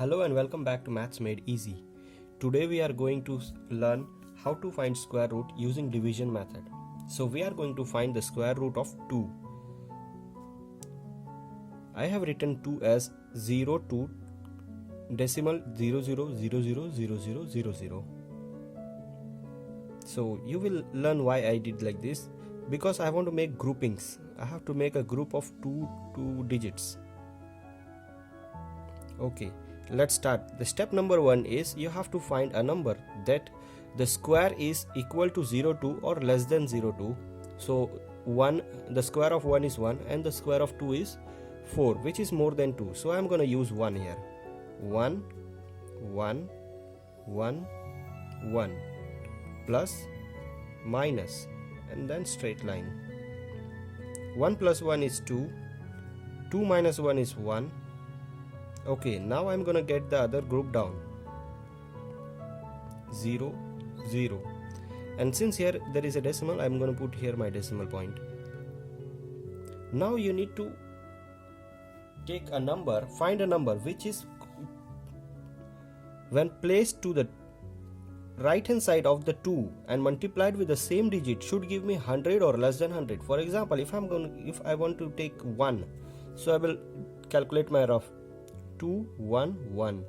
Hello and welcome back to Maths Made Easy. Today we are going to learn how to find square root using division method. So we are going to find the square root of 2. I have written 2 as 0 to decimal 00000000. So you will learn why I did like this, because I want to make groupings. I have to make a group of two digits. Okay, let's start. The step number 1 is you have to find a number that the square is equal to 02 or less than 02. So 1, the square of 1 is 1 and the square of 2 is 4, which is more than 2. So I'm going to use 1 here. 1 1 1 1 plus minus and then straight line. 1 plus 1 is 2. 2 minus 1 is 1. Okay, now I'm gonna get the other group down. 0 0, and since here there is a decimal, I'm gonna put here my decimal point. Now you need to take a number, find a number which is, when placed to the right hand side of the 2 and multiplied with the same digit, should give me 100 or less than 100. For example, if I want to take 1, so I will calculate my rough. 2 1 1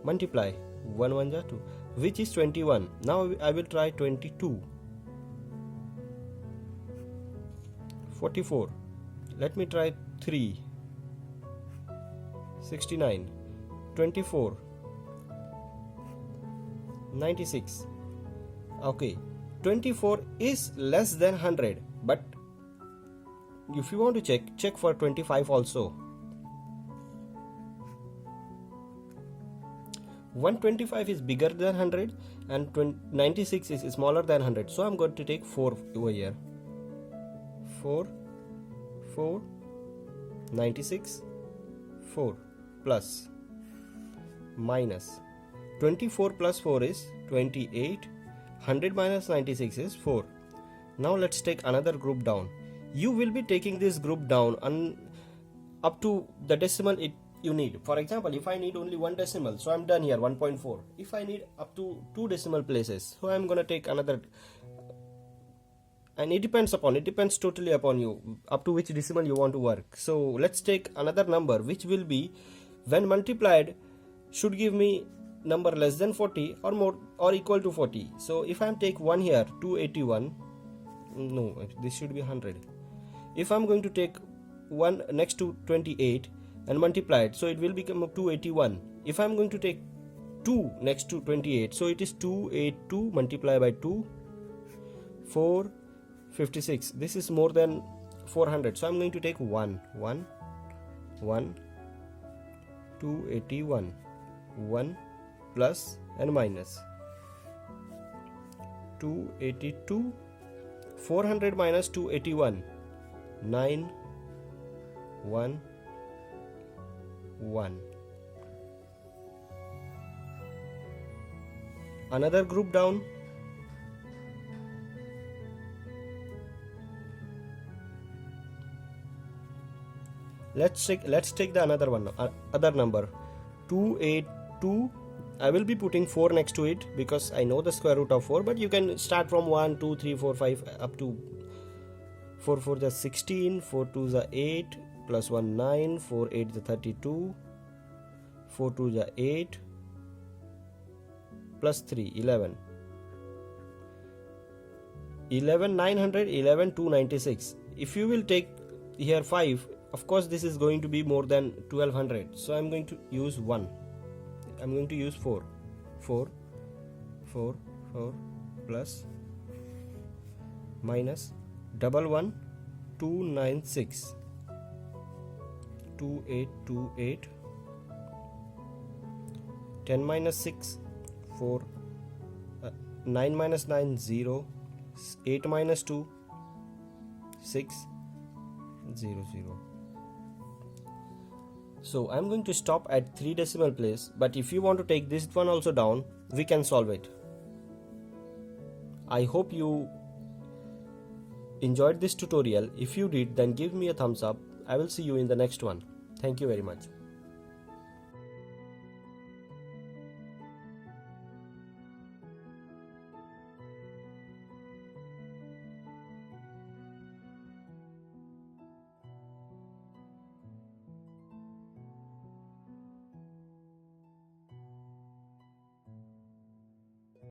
multiply 1 1 is 2, which is 21. Now I will try 22. 44. Let me try 3. 69. 24. 96. Okay, 24 is less than 100, but if you want to check for 25 also. 125 is bigger than 100 and 96 is smaller than 100. So I'm going to take 4 over here. 4 4 96 4 plus minus 24 plus 4 is 28. 100 minus 96 is 4. Now let's take another group down. You will be taking this group down up to the decimal you need. For example, if I need only one decimal, so I'm done here, 1.4. If I need up to 2 decimal places, so I'm gonna take another, and it depends totally upon you up to which decimal you want to work. So let's take another number which will be, when multiplied, should give me number less than 40 or more or equal to 40. So if I take 1 here, 281, no, this should be 100. If I'm going to take 1 next to 28 and multiply it, so it will become 281. If I'm going to take 2 next to 28, so it is 282 multiplied by 2, 456. This is more than 400, so I'm going to take 1 1 1 281 1 plus and minus 282. 400 minus 281, 9 1 1. Another group down. Let's take the another one, other number, 282. I will be putting 4 next to it because I know the square root of 4, but you can start from 1 2 3 4 5 up to 4 4 is 16, 4 2 is 8, plus 1 9, 4 8 is 32, 4 2 is 8, plus 3 11, 900, 296. If you will take here 5, of course this is going to be more than 1200, so I'm going to use 1. I'm going to use 4 plus minus 296 2828, 10 minus 6 4, 9 minus 9 0, 8 minus 2 6 0 0. So I'm going to stop at 3 decimal place, but if you want to take this one also down, we can solve it. I hope you enjoyed this tutorial. If you did, then give me a thumbs up. I will see you in the next one. Thank you very much.